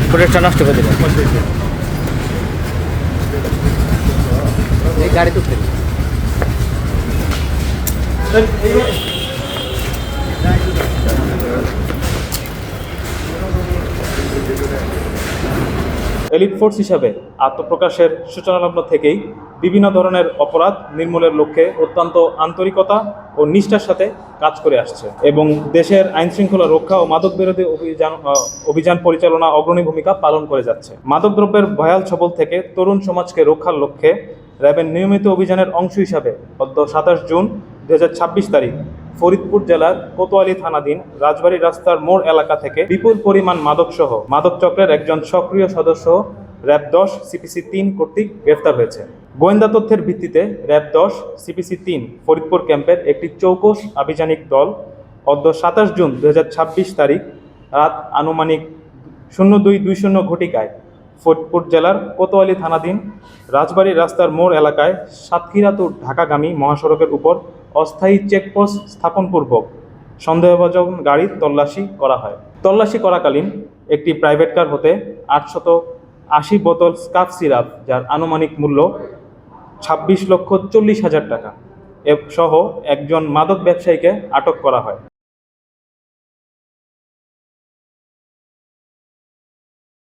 ফুটেজটা নষ্ট করে দিলেন। এই গাড়ি তো এলিট ফোর্স হিসাবে আত্মপ্রকাশের সূচনালগ্ন থেকেই বিভিন্ন ধরনের অপরাধ নির্মূলের লক্ষ্যে অত্যন্ত আন্তরিকতা ও নিষ্ঠার সাথে কাজ করে আসছে এবং দেশের আইনশৃঙ্খলা রক্ষা ও মাদক বিরোধী অভিযান পরিচালনা অগ্রণী ভূমিকা পালন করে যাচ্ছে। মাদকদ্রব্যের ভয়াল ছবল থেকে তরুণ সমাজকে রক্ষার লক্ষ্যে র্যাবের নিয়মিত অভিযানের অংশ হিসাবে গত 27 জুন 2026 তারিখ ফরিদপুর জেলার কোতোয়ালী থানাধীন রাজবাড়ী রাস্তার মোড় এলাকা থেকে বিপুল পরিমাণ মাদকসহ মাদক চক্রের একজন সক্রিয় সদস্য র্যাব 10 সিপিসি 3 কর্তৃক গ্রেফতার হয়েছে। গোয়েন্দা তথ্যের ভিত্তিতে র্যাব 10 সিপিসি 3 ফরিদপুর ক্যাম্পের একটি চৌকস আভিযানিক দল গত 27 জুন 2026 তারিখ রাত আনুমানিক 02:20 ঘটিকায় ফরিদপুর জেলার কোতোয়ালী থানাধীন রাজবাড়ী রাস্তার মোড় এলাকায় সাতক্ষীরা টু ঢাকাগামী মহাসড়কের উপর অস্থায়ী চেকপোস্ট স্থাপনপূর্বক সন্দেহভাজন গাড়ির তল্লাশি করা হয়। তল্লাশি করাকালীন একটি প্রাইভেট কার হতে 880 বোতল স্কাফ সিরাপ, যার আনুমানিক মূল্য 26,40,000 টাকা সহ একজন মাদক ব্যবসায়ীকে আটক করা হয়।